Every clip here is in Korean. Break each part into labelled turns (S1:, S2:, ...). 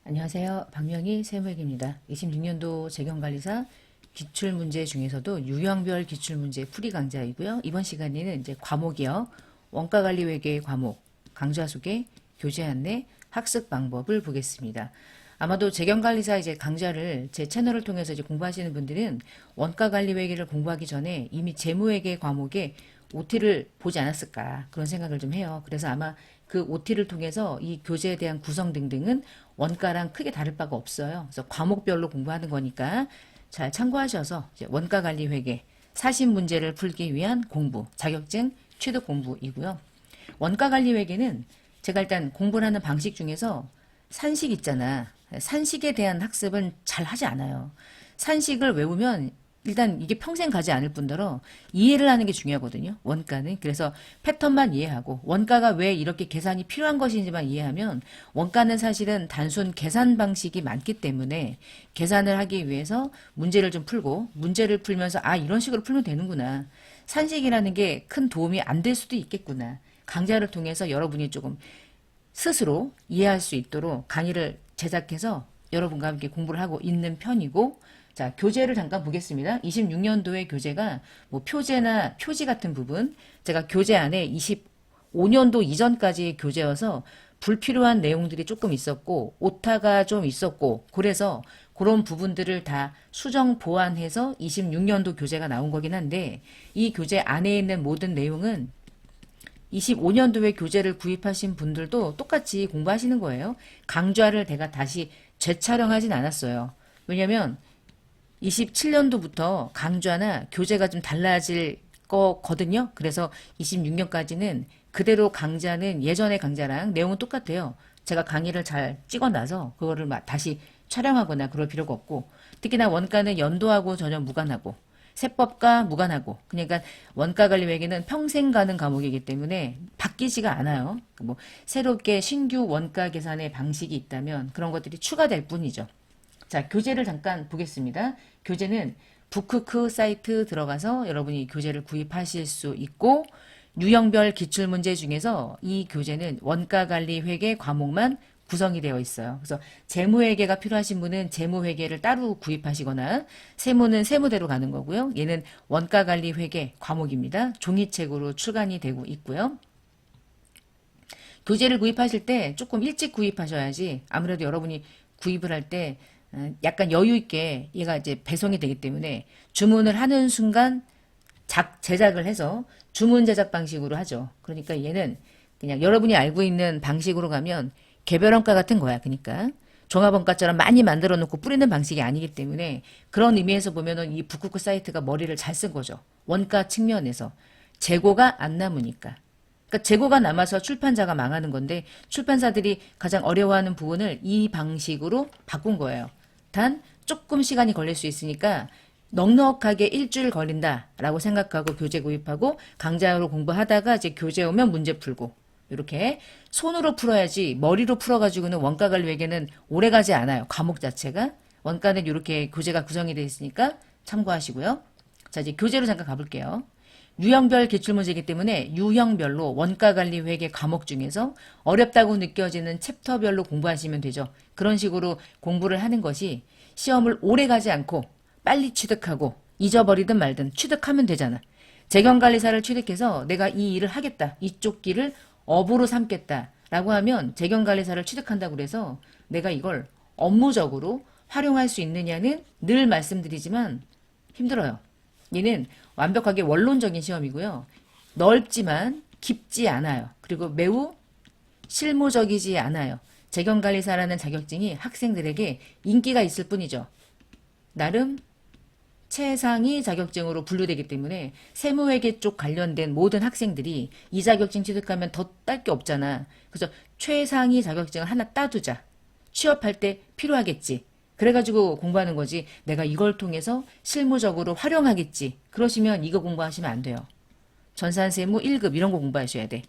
S1: 안녕하세요. 박명희 세무회계입니다. 26년도 재경관리사 기출문제 중에서도 유형별 기출문제 풀이 강좌이고요. 이번 시간에는 이제 과목이요. 원가관리회계 과목, 강좌 소개, 교재 안내, 학습 방법을 보겠습니다. 아마도 재경관리사 이제 강좌를 제 채널을 통해서 이제 공부하시는 분들은 원가관리회계를 공부하기 전에 이미 재무회계 과목에 OT를 보지 않았을까 그런 생각을 좀 해요. 그래서 아마 그 OT를 통해서 이 교재에 대한 구성 등등은 원가랑 크게 다를 바가 없어요. 그래서 과목별로 공부하는 거니까 잘 참고하셔서 이제 원가관리회계 사심 문제를 풀기 위한 공부, 자격증 취득 공부이고요. 원가관리회계는 제가 일단 공부를 하는 방식 중에서 산식 있잖아. 산식에 대한 학습은 잘 하지 않아요. 산식을 외우면 일단 이게 평생 가지 않을 뿐더러 이해를 하는 게 중요하거든요. 원가는. 그래서 패턴만 이해하고 원가가 왜 이렇게 계산이 필요한 것인지만 이해하면 원가는 사실은 단순 계산 방식이 많기 때문에 계산을 하기 위해서 문제를 좀 풀고 문제를 풀면서 아 이런 식으로 풀면 되는구나. 산식이라는 게 큰 도움이 안 될 수도 있겠구나. 강좌를 통해서 여러분이 조금 스스로 이해할 수 있도록 강의를 제작해서 여러분과 함께 공부를 하고 있는 편이고 자, 교재를 잠깐 보겠습니다. 26년도의 교재가 뭐 표제나 표지 같은 부분 제가 교재 안에 25년도 이전까지의 교재여서 불필요한 내용들이 조금 있었고 오타가 좀 있었고 그래서 그런 부분들을 다 수정 보완해서 26년도 교재가 나온 거긴 한데 이 교재 안에 있는 모든 내용은 25년도에 교재를 구입하신 분들도 똑같이 공부하시는 거예요. 강좌를 내가 다시 재촬영하진 않았어요. 왜냐면 27년도부터 강좌나 교재가 좀 달라질 거거든요. 그래서 26년까지는 그대로 강좌는 예전의 강좌랑 내용은 똑같아요. 제가 강의를 잘 찍어놔서 그거를 다시 촬영하거나 그럴 필요가 없고 특히나 원가는 연도하고 전혀 무관하고 세법과 무관하고 그러니까 원가관리회계는 평생 가는 과목이기 때문에 바뀌지가 않아요. 뭐 새롭게 신규 원가 계산의 방식이 있다면 그런 것들이 추가될 뿐이죠. 자, 교재를 잠깐 보겠습니다. 교재는 북크크 사이트 들어가서 여러분이 교재를 구입하실 수 있고 유형별 기출문제 중에서 이 교재는 원가관리회계 과목만 구성이 되어 있어요. 그래서 재무회계가 필요하신 분은 재무회계를 따로 구입하시거나 세무는 세무대로 가는 거고요. 얘는 원가관리회계 과목입니다. 종이책으로 출간이 되고 있고요. 교재를 구입하실 때 조금 일찍 구입하셔야지 아무래도 여러분이 구입을 할 때 약간 여유 있게 얘가 이제 배송이 되기 때문에 주문을 하는 순간 제작을 해서 주문 제작 방식으로 하죠. 그러니까 얘는 그냥 여러분이 알고 있는 방식으로 가면 개별원가 같은 거야. 그러니까 종합원가처럼 많이 만들어 놓고 뿌리는 방식이 아니기 때문에 그런 의미에서 보면은 이 북쿠크 사이트가 머리를 잘 쓴 거죠. 원가 측면에서 재고가 안 남으니까. 그러니까 재고가 남아서 출판자가 망하는 건데 출판사들이 가장 어려워하는 부분을 이 방식으로 바꾼 거예요. 단 조금 시간이 걸릴 수 있으니까 넉넉하게 일주일 걸린다라고 생각하고 교재 구입하고 강좌로 공부하다가 이제 교재 오면 문제 풀고 이렇게 손으로 풀어야지 머리로 풀어가지고는 원가관리회계는 오래가지 않아요. 과목 자체가. 원가는 이렇게 교재가 구성이 되어 있으니까 참고하시고요. 자 이제 교재로 잠깐 가볼게요. 유형별 기출문제이기 때문에 유형별로 원가관리회계 과목 중에서 어렵다고 느껴지는 챕터별로 공부하시면 되죠. 그런 식으로 공부를 하는 것이 시험을 오래 가지 않고 빨리 취득하고 잊어버리든 말든 취득하면 되잖아. 재경관리사를 취득해서 내가 이 일을 하겠다. 이쪽 길을 업으로 삼겠다라고 하면 재경관리사를 취득한다고 그래서 내가 이걸 업무적으로 활용할 수 있느냐는 늘 말씀드리지만 힘들어요. 얘는 완벽하게 원론적인 시험이고요. 넓지만 깊지 않아요. 그리고 매우 실무적이지 않아요. 재경관리사라는 자격증이 학생들에게 인기가 있을 뿐이죠. 나름 최상위 자격증으로 분류되기 때문에 세무회계 쪽 관련된 모든 학생들이 이 자격증 취득하면 더 딸 게 없잖아. 그래서 최상위 자격증을 하나 따두자. 취업할 때 필요하겠지. 그래가지고 공부하는 거지. 내가 이걸 통해서 실무적으로 활용하겠지. 그러시면 이거 공부하시면 안 돼요. 전산세무 1급 이런 거 공부하셔야 돼.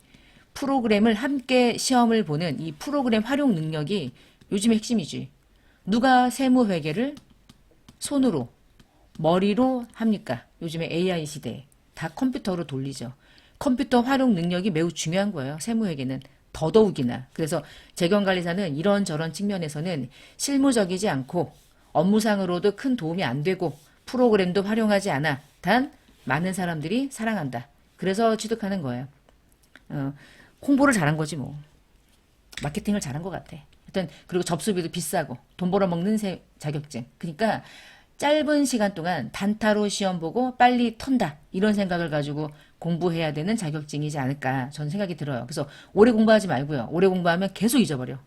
S1: 프로그램을 함께 시험을 보는 이 프로그램 활용 능력이 요즘의 핵심이지. 누가 세무회계를 손으로 머리로 합니까? 요즘에 AI 시대에 다 컴퓨터로 돌리죠. 컴퓨터 활용 능력이 매우 중요한 거예요. 세무회계는 더더욱이나. 그래서 재경관리사는 이런저런 측면에서는 실무적이지 않고 업무상으로도 큰 도움이 안 되고 프로그램도 활용하지 않아. 단 많은 사람들이 사랑한다. 그래서 취득하는 거예요. 홍보를 잘한 거지 뭐. 마케팅을 잘한 것 같아. 하여튼 그리고 접수비도 비싸고 돈 벌어먹는 자격증. 그러니까 짧은 시간 동안 단타로 시험 보고 빨리 턴다. 이런 생각을 가지고 공부해야 되는 자격증이지 않을까 저는 생각이 들어요. 그래서 오래 공부하지 말고요. 오래 공부하면 계속 잊어버려.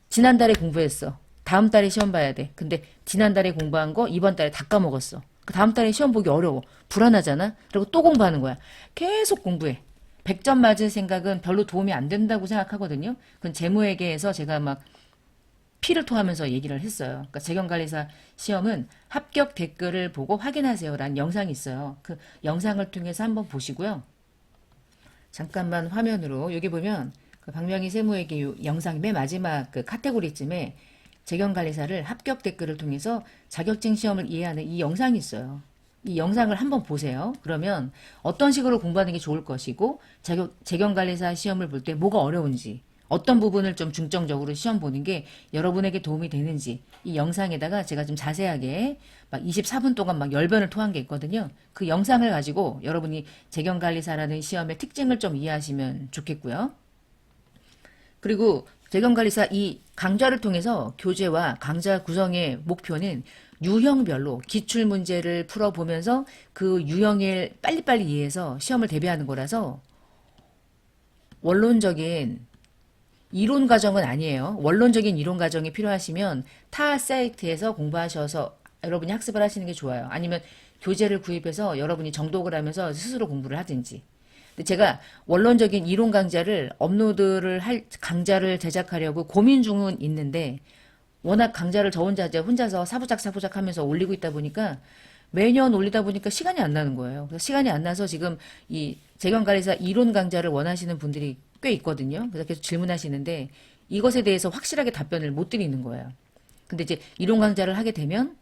S1: 지난달에 공부했어. 다음 달에 시험 봐야 돼. 근데 지난달에 공부한 거 이번 달에 다 까먹었어. 그 다음 달에 시험 보기 어려워. 불안하잖아. 그리고 또 공부하는 거야. 계속 공부해. 100점 맞을 생각은 별로 도움이 안 된다고 생각하거든요. 그건 재무회계에서 제가 막 피를 토하면서 얘기를 했어요. 그러니까 재경관리사 시험은 합격 댓글을 보고 확인하세요라는 영상이 있어요. 그 영상을 통해서 한번 보시고요. 잠깐만 화면으로 여기 보면 그 박명희 세무회계 영상 맨 마지막 그 카테고리쯤에 재경관리사를 합격 댓글을 통해서 자격증 시험을 이해하는 이 영상이 있어요. 이 영상을 한번 보세요. 그러면 어떤 식으로 공부하는 게 좋을 것이고 재경관리사 시험을 볼 때 뭐가 어려운지 어떤 부분을 좀 중점적으로 시험 보는 게 여러분에게 도움이 되는지 이 영상에다가 제가 좀 자세하게 막 24분 동안 막 열변을 토한 게 있거든요. 그 영상을 가지고 여러분이 재경관리사라는 시험의 특징을 좀 이해하시면 좋겠고요. 그리고 재경관리사 이 강좌를 통해서 교재와 강좌 구성의 목표는 유형별로 기출문제를 풀어보면서 그 유형을 빨리빨리 이해해서 시험을 대비하는 거라서 원론적인 이론 과정은 아니에요. 원론적인 이론 과정이 필요하시면 타 사이트에서 공부하셔서 여러분이 학습을 하시는 게 좋아요. 아니면 교재를 구입해서 여러분이 정독을 하면서 스스로 공부를 하든지. 근데 제가 원론적인 이론 강좌를 업로드를 할 강좌를 제작하려고 고민 중은 있는데 워낙 강좌를 저 혼자서 사부작 하면서 올리고 있다 보니까 매년 올리다 보니까 시간이 안 나는 거예요. 그래서 시간이 안 나서 지금 이 재경관리사 이론 강좌를 원하시는 분들이 꽤 있거든요. 그래서 계속 질문하시는데 이것에 대해서 확실하게 답변을 못 드리는 거예요. 근데 이제 이론 강좌를 하게 되면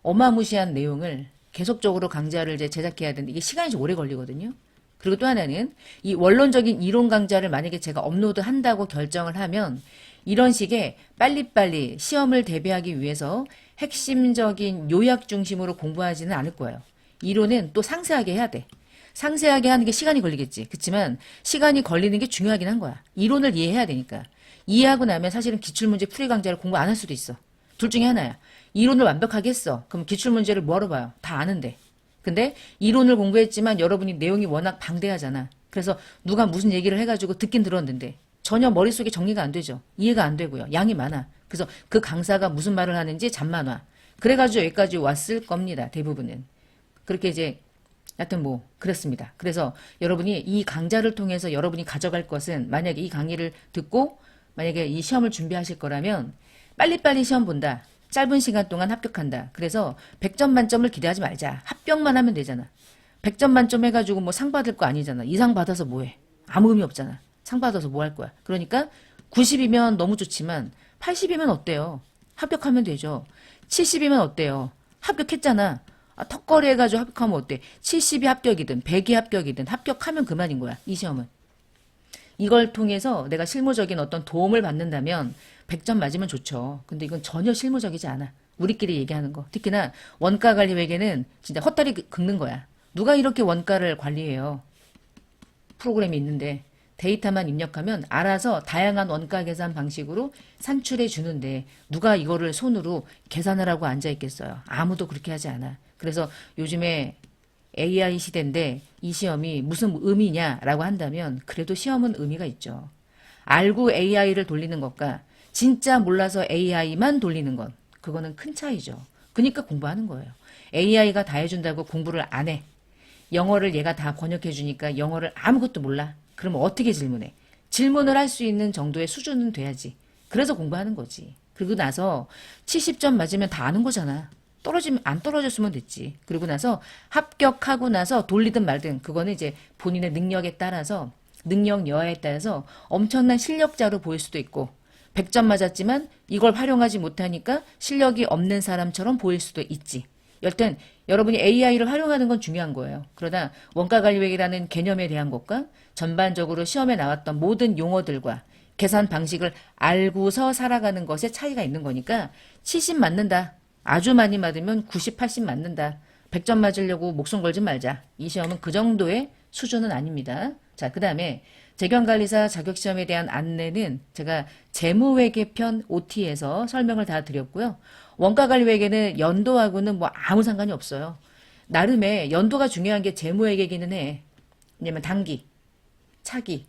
S1: 어마무시한 내용을 계속적으로 강좌를 이제 제작해야 되는데 이게 시간이 좀 오래 걸리거든요. 그리고 또 하나는 이 원론적인 이론 강좌를 만약에 제가 업로드한다고 결정을 하면 이런 식의 빨리빨리 시험을 대비하기 위해서 핵심적인 요약 중심으로 공부하지는 않을 거예요. 이론은 또 상세하게 해야 돼. 상세하게 하는 게 시간이 걸리겠지. 그렇지만 시간이 걸리는 게 중요하긴 한 거야. 이론을 이해해야 되니까. 이해하고 나면 사실은 기출문제 풀이 강좌를 공부 안 할 수도 있어. 둘 중에 하나야. 이론을 완벽하게 했어. 그럼 기출문제를 뭐하러 봐요? 다 아는데. 근데 이론을 공부했지만 여러분이 내용이 워낙 방대하잖아. 그래서 누가 무슨 얘기를 해가지고 듣긴 들었는데 전혀 머릿속에 정리가 안 되죠. 이해가 안 되고요. 양이 많아. 그래서 그 강사가 무슨 말을 하는지 잠만 와. 그래가지고 여기까지 왔을 겁니다. 대부분은. 그렇게 이제 하여튼 뭐 그렇습니다. 그래서 여러분이 이 강좌를 통해서 여러분이 가져갈 것은 만약에 이 강의를 듣고 만약에 이 시험을 준비하실 거라면 빨리빨리 시험 본다. 짧은 시간 동안 합격한다. 그래서 100점 만점을 기대하지 말자. 합격만 하면 되잖아. 100점 만점 해가지고 뭐 상 받을 거 아니잖아. 이 상 받아서 뭐해. 아무 의미 없잖아. 상 받아서 뭐 할 거야. 그러니까 90이면 너무 좋지만 80이면 어때요? 합격하면 되죠. 70이면 어때요? 합격했잖아. 턱걸이 해가지고 합격하면 어때? 70이 합격이든 100이 합격이든 합격하면 그만인 거야. 이 시험은. 이걸 통해서 내가 실무적인 어떤 도움을 받는다면 100점 맞으면 좋죠. 근데 이건 전혀 실무적이지 않아. 우리끼리 얘기하는 거. 특히나 원가 관리 회계는 진짜 헛다리 긁는 거야. 누가 이렇게 원가를 관리해요? 프로그램이 있는데 데이터만 입력하면 알아서 다양한 원가 계산 방식으로 산출해 주는데 누가 이거를 손으로 계산을 하고 앉아 있겠어요? 아무도 그렇게 하지 않아. 그래서 요즘에 AI 시대인데 이 시험이 무슨 의미냐라고 한다면 그래도 시험은 의미가 있죠. 알고 AI를 돌리는 것과 진짜 몰라서 AI만 돌리는 것 그거는 큰 차이죠. 그러니까 공부하는 거예요. AI가 다 해준다고 공부를 안 해. 영어를 얘가 다 번역해 주니까 영어를 아무것도 몰라. 그러면 어떻게 질문해? 질문을 할 수 있는 정도의 수준은 돼야지. 그래서 공부하는 거지. 그리고 나서 70점 맞으면 다 아는 거잖아. 떨어지면 안 떨어졌으면 됐지. 그리고 나서 합격하고 나서 돌리든 말든 그거는 이제 본인의 능력에 따라서 능력 여하에 따라서 엄청난 실력자로 보일 수도 있고 100점 맞았지만 이걸 활용하지 못하니까 실력이 없는 사람처럼 보일 수도 있지. 여튼 여러분이 AI를 활용하는 건 중요한 거예요. 그러나 원가관리회계라는 개념에 대한 것과 전반적으로 시험에 나왔던 모든 용어들과 계산 방식을 알고서 살아가는 것에 차이가 있는 거니까 70 맞는다. 아주 많이 맞으면 90, 80 맞는다. 100점 맞으려고 목숨 걸지 말자. 이 시험은 그 정도의 수준은 아닙니다. 자, 그 다음에 재경관리사 자격시험에 대한 안내는 제가 재무회계편 OT에서 설명을 다 드렸고요. 원가관리회계는 연도하고는 뭐 아무 상관이 없어요. 나름의 연도가 중요한 게 재무회계기는 해. 왜냐면 단기, 차기,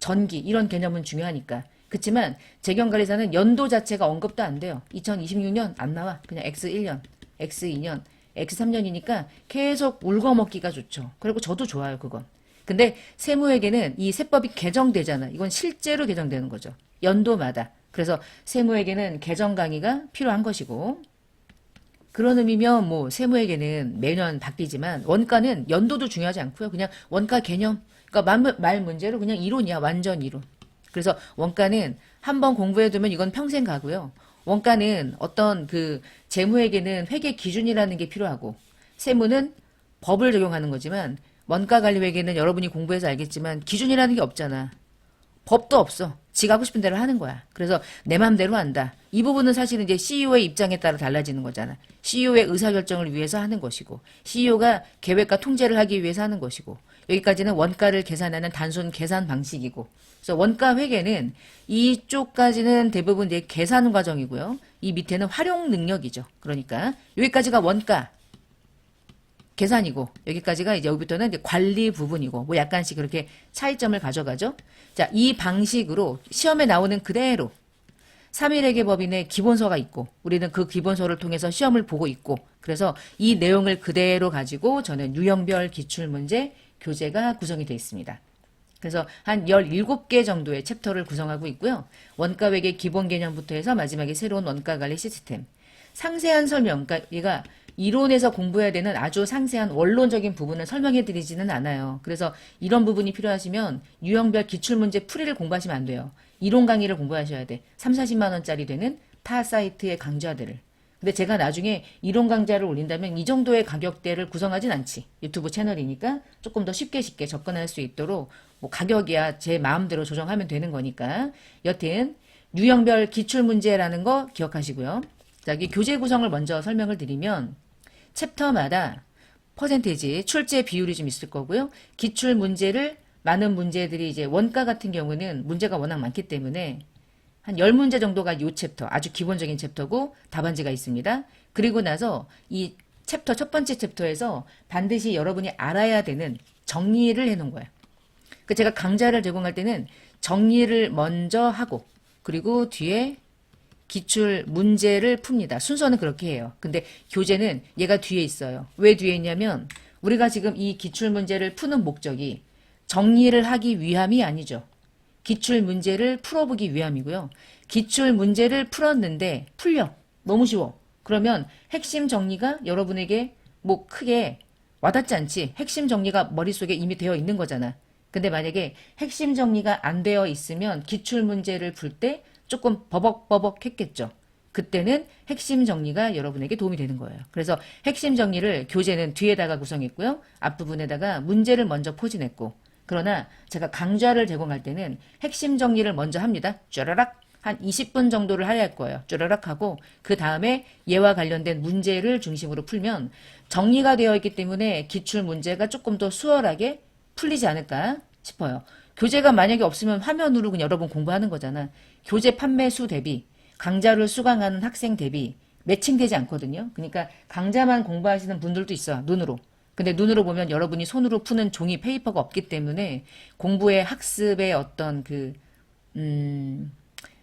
S1: 전기 이런 개념은 중요하니까. 그렇지만 재경관리사는 연도 자체가 언급도 안 돼요. 2026년 안 나와. 그냥 X1년, X2년, X3년이니까 계속 울거먹기가 좋죠. 그리고 저도 좋아요, 그건. 근데 세무회계는 이 세법이 개정되잖아. 이건 실제로 개정되는 거죠. 연도마다. 그래서 세무회계는 개정 강의가 필요한 것이고, 그런 의미면 뭐 세무회계는 매년 바뀌지만 원가는 연도도 중요하지 않고요. 그냥 원가 개념. 그러니까 말 문제로 그냥 이론이야. 완전 이론. 그래서 원가는 한번 공부해두면 이건 평생 가고요. 원가는 어떤 그 재무회계는 회계 기준이라는 게 필요하고 세무는 법을 적용하는 거지만 원가관리회계는 여러분이 공부해서 알겠지만 기준이라는 게 없잖아. 법도 없어. 지가 하고 싶은 대로 하는 거야. 그래서 내 맘대로 한다. 이 부분은 사실은 이제 CEO의 입장에 따라 달라지는 거잖아. CEO의 의사결정을 위해서 하는 것이고 CEO가 계획과 통제를 하기 위해서 하는 것이고 여기까지는 원가를 계산하는 단순 계산 방식이고 그래서 원가 회계는 이쪽까지는 대부분 이제 계산 과정이고요. 이 밑에는 활용 능력이죠. 그러니까 여기까지가 원가 계산이고 여기까지가 이제 여기부터는 이제 관리 부분이고 뭐 약간씩 그렇게 차이점을 가져가죠. 자, 이 방식으로 시험에 나오는 그대로 3일회계 법인의 기본서가 있고 우리는 그 기본서를 통해서 시험을 보고 있고 그래서 이 내용을 그대로 가지고 저는 유형별 기출문제 교재가 구성이 되어 있습니다. 그래서 한 17개 정도의 챕터를 구성하고 있고요. 원가회계 기본 개념부터 해서 마지막에 새로운 원가관리 시스템. 상세한 설명, 그러니까 얘가 이론에서 공부해야 되는 아주 상세한 원론적인 부분을 설명해 드리지는 않아요. 그래서 이런 부분이 필요하시면 유형별 기출문제 풀이를 공부하시면 안 돼요. 이론 강의를 공부하셔야 돼. 3, 40만 원짜리 되는 타 사이트의 강좌들을. 근데 제가 나중에 이론 강좌를 올린다면 이 정도의 가격대를 구성하진 않지. 유튜브 채널이니까 조금 더 쉽게 접근할 수 있도록 뭐 가격이야 제 마음대로 조정하면 되는 거니까. 여튼 유형별 기출문제라는 거 기억하시고요. 자, 여기 교재 구성을 먼저 설명을 드리면 챕터마다 퍼센테이지, 출제 비율이 좀 있을 거고요. 기출 문제를 많은 문제들이 이제 원가 같은 경우는 문제가 워낙 많기 때문에 한 10문제 정도가 이 챕터, 아주 기본적인 챕터고 답안지가 있습니다. 그리고 나서 이 챕터, 첫 번째 챕터에서 반드시 여러분이 알아야 되는 정리를 해놓은 거예요. 그 제가 강좌를 제공할 때는 정리를 먼저 하고 그리고 뒤에 기출 문제를 풉니다. 순서는 그렇게 해요. 근데 교재는 얘가 뒤에 있어요. 왜 뒤에 있냐면 우리가 지금 이 기출 문제를 푸는 목적이 정리를 하기 위함이 아니죠. 기출 문제를 풀어보기 위함이고요. 기출 문제를 풀었는데 풀려. 너무 쉬워. 그러면 핵심 정리가 여러분에게 뭐 크게 와닿지 않지. 핵심 정리가 머릿속에 이미 되어 있는 거잖아. 근데 만약에 핵심 정리가 안 되어 있으면 기출 문제를 풀 때 조금 버벅버벅 했겠죠. 그때는 핵심 정리가 여러분에게 도움이 되는 거예요. 그래서 핵심 정리를 교재는 뒤에다가 구성했고요. 앞부분에다가 문제를 먼저 포진했고 그러나 제가 강좌를 제공할 때는 핵심 정리를 먼저 합니다. 쭈라락 한 20분 정도를 할 거예요. 쭈라락 하고 그 다음에 얘와 관련된 문제를 중심으로 풀면 정리가 되어 있기 때문에 기출 문제가 조금 더 수월하게 풀리지 않을까 싶어요. 교재가 만약에 없으면 화면으로 그냥 여러분 공부하는 거잖아. 교재 판매 수 대비 강좌를 수강하는 학생 대비 매칭되지 않거든요. 그러니까 강좌만 공부하시는 분들도 있어요. 눈으로. 근데 눈으로 보면 여러분이 손으로 푸는 종이 페이퍼가 없기 때문에 공부의 학습의 어떤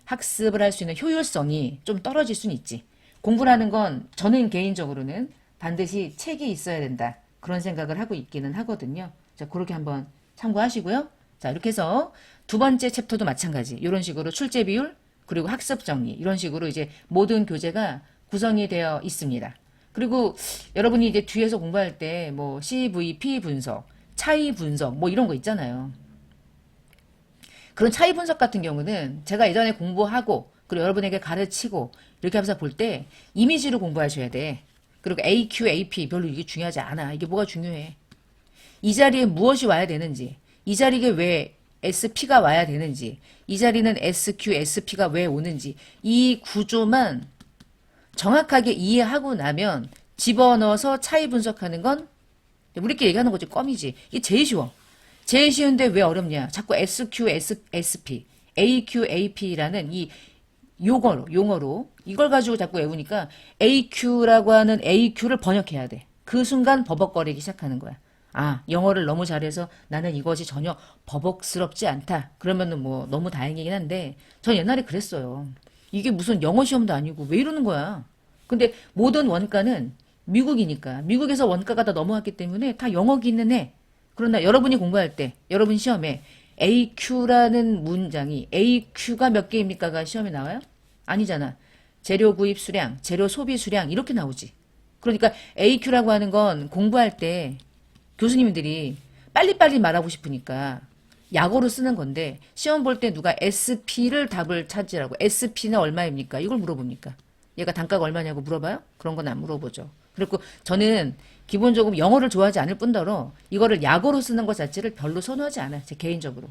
S1: 학습을 할 수 있는 효율성이 좀 떨어질 수는 있지. 공부라는 건 저는 개인적으로는 반드시 책이 있어야 된다. 그런 생각을 하고 있기는 하거든요. 자, 그렇게 한번 참고하시고요. 자, 이렇게 해서 두 번째 챕터도 마찬가지. 이런 식으로 출제 비율, 그리고 학습 정리, 이런 식으로 이제 모든 교재가 구성이 되어 있습니다. 그리고 여러분이 이제 뒤에서 공부할 때 뭐 CVP 분석, 차이 분석, 뭐 이런 거 있잖아요. 그런 차이 분석 같은 경우는 제가 예전에 공부하고, 그리고 여러분에게 가르치고, 이렇게 하면서 볼 때 이미지로 공부하셔야 돼. 그리고 AQ, AP 별로 이게 중요하지 않아. 이게 뭐가 중요해. 이 자리에 무엇이 와야 되는지, 이 자리에 왜 SP가 와야 되는지, 이 자리는 SQ, SP가 왜 오는지 이 구조만 정확하게 이해하고 나면 집어넣어서 차이 분석하는 건 우리끼리 얘기하는 거지 껌이지. 이게 제일 쉬워. 제일 쉬운데 왜 어렵냐. 자꾸 SQ, SP, AQ, AP라는 이 용어로 이걸 가지고 자꾸 외우니까 AQ라고 하는 AQ를 번역해야 돼. 그 순간 버벅거리기 시작하는 거야. 아, 영어를 너무 잘해서 나는 이것이 전혀 버벅스럽지 않다. 그러면은 뭐 너무 다행이긴 한데 전 옛날에 그랬어요. 이게 무슨 영어 시험도 아니고 왜 이러는 거야. 근데 모든 원가는 미국이니까 미국에서 원가가 다 넘어왔기 때문에 다 영어기는 해. 그러나 여러분이 공부할 때 여러분 시험에 AQ라는 문장이 AQ가 몇 개입니까가 시험에 나와요? 아니잖아. 재료 구입 수량, 재료 소비 수량 이렇게 나오지. 그러니까 AQ라고 하는 건 공부할 때 교수님들이 빨리빨리 말하고 싶으니까 약어로 쓰는 건데 시험 볼 때 누가 SP를 답을 찾으라고 SP는 얼마입니까? 이걸 물어봅니까? 얘가 단가가 얼마냐고 물어봐요? 그런 건 안 물어보죠. 그리고 저는 기본적으로 영어를 좋아하지 않을 뿐더러 이거를 약어로 쓰는 것 자체를 별로 선호하지 않아요. 제 개인적으로.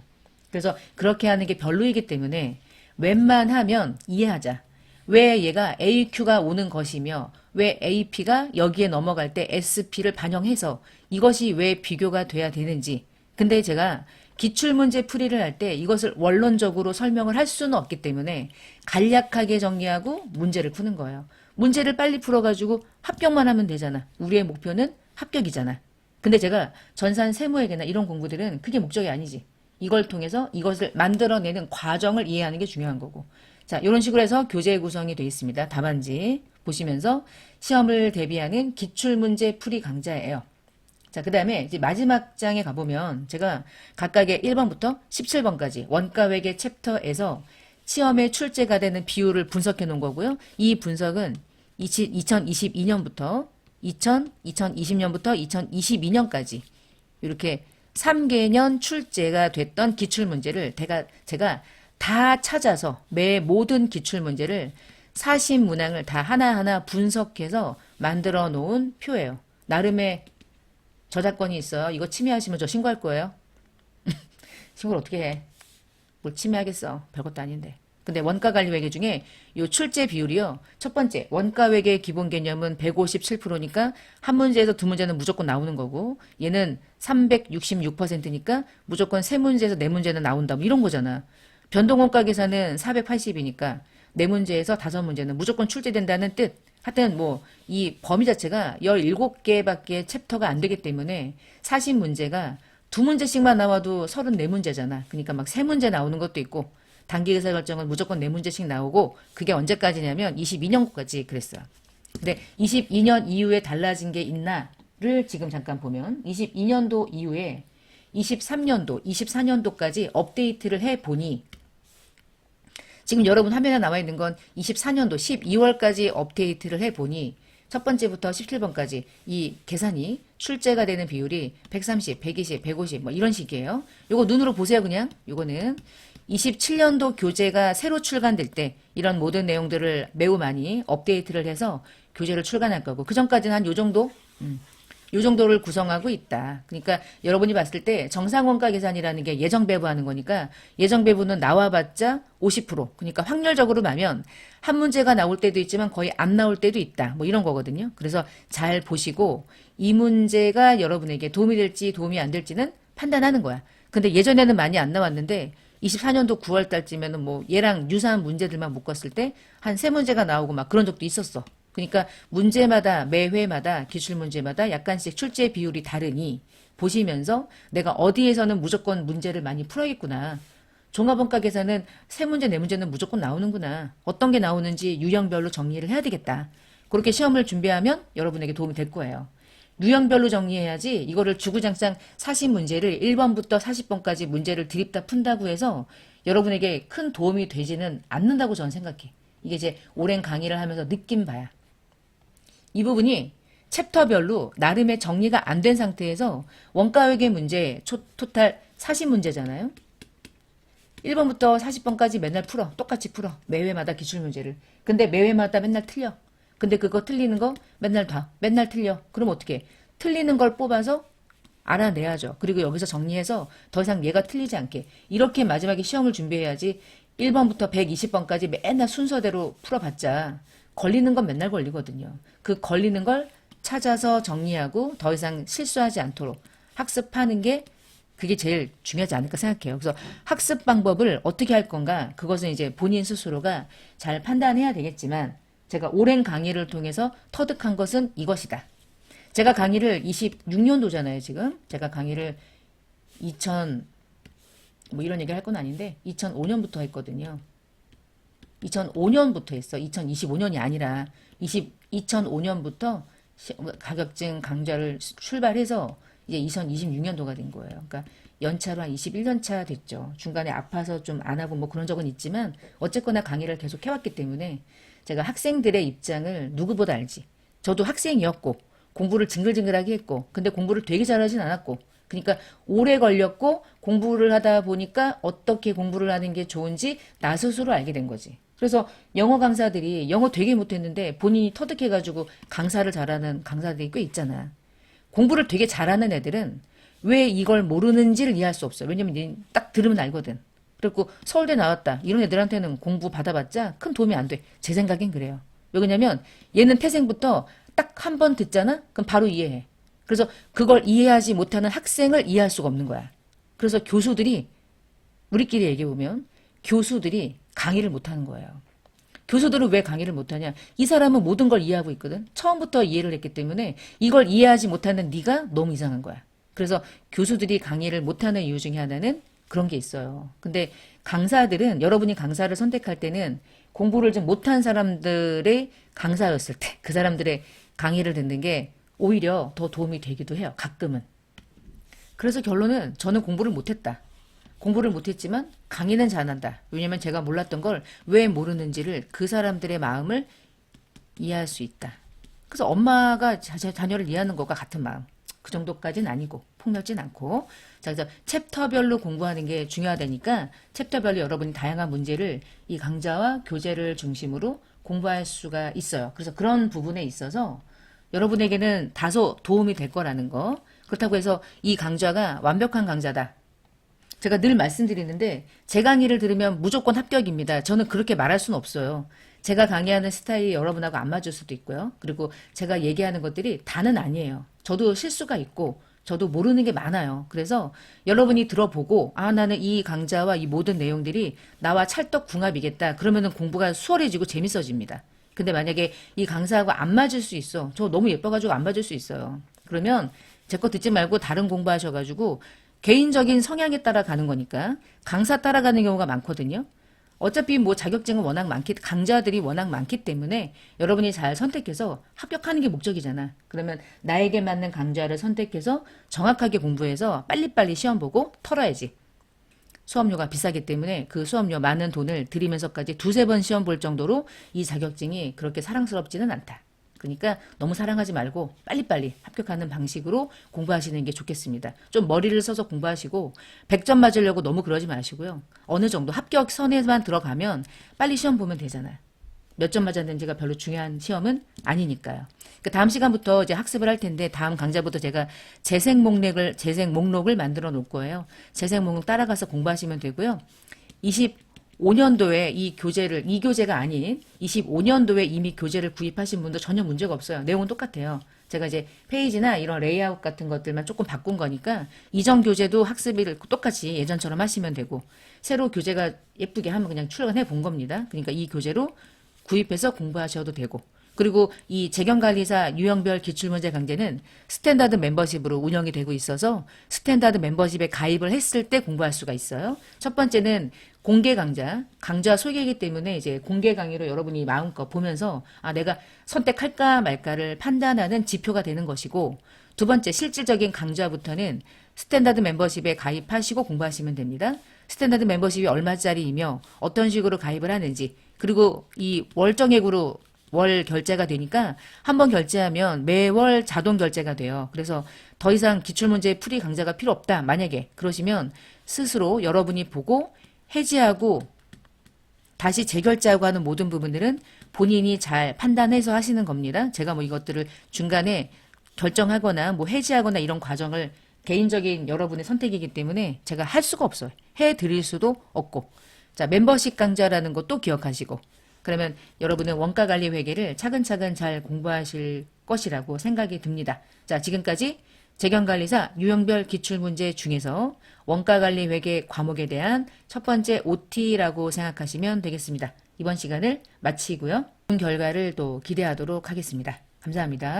S1: 그래서 그렇게 하는 게 별로이기 때문에 웬만하면 이해하자. 왜 얘가 AQ가 오는 것이며 왜 AP가 여기에 넘어갈 때 SP를 반영해서 이것이 왜 비교가 돼야 되는지. 근데 제가 기출문제 풀이를 할 때 이것을 원론적으로 설명을 할 수는 없기 때문에 간략하게 정리하고 문제를 푸는 거예요. 문제를 빨리 풀어가지고 합격만 하면 되잖아. 우리의 목표는 합격이잖아. 근데 제가 전산 세무회계나 이런 공부들은 그게 목적이 아니지. 이걸 통해서 이것을 만들어내는 과정을 이해하는 게 중요한 거고. 자, 이런 식으로 해서 교재 구성이 되어 있습니다. 답안지 보시면서 시험을 대비하는 기출문제 풀이 강좌예요. 자, 그 다음에 이제 마지막 장에 가보면 제가 각각의 1번부터 17번까지 원가회계 챕터에서 시험에 출제가 되는 비율을 분석해 놓은 거고요. 이 분석은 2022년부터 2020년부터 2022년까지 이렇게 3개년 출제가 됐던 기출문제를 제가 다 찾아서 매 모든 기출문제를 40문항을 다 하나하나 분석해서 만들어 놓은 표예요. 나름의 저작권이 있어요. 이거 침해하시면 저 신고할 거예요. 신고를 어떻게 해? 뭘 침해하겠어. 별것도 아닌데. 근데 원가관리회계 중에 요 출제 비율이요. 첫 번째 원가회계 기본 개념은 157%니까 한 문제에서 두 문제는 무조건 나오는 거고 얘는 366%니까 무조건 세 문제에서 네 문제는 나온다. 뭐 이런 거잖아. 변동원가 계산은 480이니까 네 문제에서 다섯 문제는 무조건 출제된다는 뜻. 하여튼 뭐 이 범위 자체가 17개밖에 챕터가 안 되기 때문에 40문제가 두 문제씩만 나와도 34문제잖아. 그러니까 막 세 문제 나오는 것도 있고 단기의사 결정은 무조건 네 문제씩 나오고 그게 언제까지냐면 22년까지 그랬어요. 근데 22년 이후에 달라진 게 있나를 지금 잠깐 보면 22년도 이후에 23년도, 24년도까지 업데이트를 해보니 지금 여러분 화면에 나와 있는 건 24년도 12월까지 업데이트를 해보니 첫 번째부터 17번까지 이 계산이 출제가 되는 비율이 130, 120, 150 뭐 이런 식이에요. 요거 눈으로 보세요 그냥. 요거는 27년도 교재가 새로 출간될 때 이런 모든 내용들을 매우 많이 업데이트를 해서 교재를 출간할 거고 그 전까지는 한 요 정도? 요 정도를 구성하고 있다. 그러니까 여러분이 봤을 때 정상원가 계산이라는 게 예정 배부하는 거니까 예정 배부는 나와봤자 50%. 그러니까 확률적으로 보면 한 문제가 나올 때도 있지만 거의 안 나올 때도 있다. 뭐 이런 거거든요. 그래서 잘 보시고 이 문제가 여러분에게 도움이 될지 도움이 안 될지는 판단하는 거야. 근데 예전에는 많이 안 나왔는데 24년도 9월 달쯤에는 뭐 얘랑 유사한 문제들만 묶었을 때 한 세 문제가 나오고 막 그런 적도 있었어. 그러니까 문제마다 매 회마다 기출 문제마다 약간씩 출제 비율이 다르니 보시면서 내가 어디에서는 무조건 문제를 많이 풀어야겠구나. 종합원가 계산은 세 문제 네 문제는 무조건 나오는구나. 어떤 게 나오는지 유형별로 정리를 해야 되겠다. 그렇게 시험을 준비하면 여러분에게 도움이 될 거예요. 유형별로 정리해야지 이거를 주구장창 40문제를 1번부터 40번까지 문제를 드립다 푼다고 해서 여러분에게 큰 도움이 되지는 않는다고 저는 생각해. 이게 이제 오랜 강의를 하면서 느낀 바야. 이 부분이 챕터별로 나름의 정리가 안 된 상태에서 원가회계 문제 토탈 40문제잖아요. 1번부터 40번까지 맨날 풀어. 똑같이 풀어. 매회마다 기출문제를. 근데 매회마다 맨날 틀려. 근데 그거 틀리는 거 맨날 틀려. 그럼 어떻게? 틀리는 걸 뽑아서 알아내야죠. 그리고 여기서 정리해서 더 이상 얘가 틀리지 않게. 이렇게 마지막에 시험을 준비해야지 1번부터 120번까지 맨날 순서대로 풀어봤자 걸리는 건 맨날 걸리거든요. 그 걸리는 걸 찾아서 정리하고 더 이상 실수하지 않도록 학습하는 게 그게 제일 중요하지 않을까 생각해요. 그래서 학습 방법을 어떻게 할 건가? 그것은 이제 본인 스스로가 잘 판단해야 되겠지만 제가 오랜 강의를 통해서 터득한 것은 이것이다. 제가 강의를 26년도잖아요, 지금. 제가 강의를 2000, 뭐 이런 얘기를 할 건 아닌데, 2005년부터 했거든요. 2005년부터 했어. 2025년이 아니라, 2005년부터 자격증 강좌를 출발해서 이제 2026년도가 된 거예요. 그러니까 연차로 한 21년 차 됐죠. 중간에 아파서 좀 안 하고 뭐 그런 적은 있지만, 어쨌거나 강의를 계속 해왔기 때문에 제가 학생들의 입장을 누구보다 알지. 저도 학생이었고, 공부를 징글징글하게 했고 근데 공부를 되게 잘하진 않았고 그러니까 오래 걸렸고 공부를 하다 보니까 어떻게 공부를 하는 게 좋은지 나 스스로 알게 된 거지. 그래서 영어 강사들이 영어 되게 못했는데 본인이 터득해가지고 강사를 잘하는 강사들이 꽤 있잖아. 공부를 되게 잘하는 애들은 왜 이걸 모르는지를 이해할 수 없어요. 왜냐면 딱 들으면 알거든. 그리고 서울대 나왔다. 이런 애들한테는 공부 받아봤자 큰 도움이 안 돼. 제 생각엔 그래요. 왜 그러냐면 얘는 태생부터 딱 한 번 듣잖아? 그럼 바로 이해해. 그래서 그걸 이해하지 못하는 학생을 이해할 수가 없는 거야. 그래서 교수들이 우리끼리 얘기해보면 교수들이 강의를 못하는 거예요. 교수들은 왜 강의를 못하냐? 이 사람은 모든 걸 이해하고 있거든. 처음부터 이해를 했기 때문에 이걸 이해하지 못하는 네가 너무 이상한 거야. 그래서 교수들이 강의를 못하는 이유 중에 하나는 그런 게 있어요. 근데 강사들은 여러분이 강사를 선택할 때는 공부를 좀 못한 사람들의 강사였을 때 그 사람들의 강의를 듣는 게 오히려 더 도움이 되기도 해요. 가끔은. 그래서 결론은 저는 공부를 못했다. 공부를 못했지만 강의는 잘한다. 왜냐면 제가 몰랐던 걸 왜 모르는지를 그 사람들의 마음을 이해할 수 있다. 그래서 엄마가 자녀를 이해하는 것과 같은 마음. 그 정도까지는 아니고 폭넓진 않고. 자, 그래서 챕터별로 공부하는 게 중요하다니까 챕터별로 여러분이 다양한 문제를 이 강좌와 교재를 중심으로 공부할 수가 있어요. 그래서 그런 부분에 있어서 여러분에게는 다소 도움이 될 거라는 거. 그렇다고 해서 이 강좌가 완벽한 강좌다. 제가 늘 말씀드리는데 제 강의를 들으면 무조건 합격입니다. 저는 그렇게 말할 수는 없어요. 제가 강의하는 스타일이 여러분하고 안 맞을 수도 있고요. 그리고 제가 얘기하는 것들이 다는 아니에요. 저도 실수가 있고 저도 모르는 게 많아요. 그래서 여러분이 들어보고 아 나는 이 강좌와 이 모든 내용들이 나와 찰떡궁합이겠다. 그러면은 공부가 수월해지고 재밌어집니다. 근데 만약에 이 강사하고 안 맞을 수 있어. 저 너무 예뻐가지고 안 맞을 수 있어요. 그러면 제 거 듣지 말고 다른 공부하셔가지고 개인적인 성향에 따라 가는 거니까 강사 따라가는 경우가 많거든요. 어차피 뭐 자격증은 강좌들이 워낙 많기 때문에 여러분이 잘 선택해서 합격하는 게 목적이잖아. 그러면 나에게 맞는 강좌를 선택해서 정확하게 공부해서 빨리빨리 시험 보고 털어야지. 수업료가 비싸기 때문에 그 수업료 많은 돈을 들이면서까지 두세 번 시험 볼 정도로 이 자격증이 그렇게 사랑스럽지는 않다. 그러니까 너무 사랑하지 말고 빨리빨리 합격하는 방식으로 공부하시는 게 좋겠습니다. 좀 머리를 써서 공부하시고 100점 맞으려고 너무 그러지 마시고요. 어느 정도 합격선에만 들어가면 빨리 시험 보면 되잖아요. 몇 점 맞았는지가 별로 중요한 시험은 아니니까요. 그 다음 시간부터 이제 학습을 할 텐데 다음 강좌부터 제가 재생 목록을 만들어 놓을 거예요. 재생 목록 따라가서 공부하시면 되고요. 25년도에 이 교재가 아닌 25년도에 이미 교재를 구입하신 분도 전혀 문제가 없어요. 내용은 똑같아요. 제가 이제 페이지나 이런 레이아웃 같은 것들만 조금 바꾼 거니까 이전 교재도 학습을 똑같이 예전처럼 하시면 되고 새로 교재가 예쁘게 하면 그냥 출간해 본 겁니다. 그러니까 이 교재로 구입해서 공부하셔도 되고 그리고 이 재경관리사 유형별 기출문제 강좌는 스탠다드 멤버십으로 운영이 되고 있어서 스탠다드 멤버십에 가입을 했을 때 공부할 수가 있어요. 첫 번째는 공개 강좌 소개이기 때문에 이제 공개 강의로 여러분이 마음껏 보면서 아 내가 선택할까 말까를 판단하는 지표가 되는 것이고 두 번째 실질적인 강좌부터는 스탠다드 멤버십에 가입하시고 공부하시면 됩니다. 스탠다드 멤버십이 얼마짜리이며 어떤 식으로 가입을 하는지 그리고 이 월정액으로 월 결제가 되니까 한번 결제하면 매월 자동 결제가 돼요. 그래서 더 이상 기출문제 풀이 강좌가 필요 없다. 만약에 그러시면 스스로 여러분이 보고 해지하고 다시 재결제하고 하는 모든 부분들은 본인이 잘 판단해서 하시는 겁니다. 제가 뭐 이것들을 중간에 결정하거나 뭐 해지하거나 이런 과정을 개인적인 여러분의 선택이기 때문에 제가 할 수가 없어요. 해 드릴 수도 없고. 자, 멤버십 강좌라는 것도 기억하시고. 그러면 여러분은 원가 관리 회계를 차근차근 잘 공부하실 것이라고 생각이 듭니다. 자, 지금까지 재경관리사 유형별 기출문제 중에서 원가 관리 회계 과목에 대한 첫 번째 OT라고 생각하시면 되겠습니다. 이번 시간을 마치고요. 결과를 또 기대하도록 하겠습니다. 감사합니다.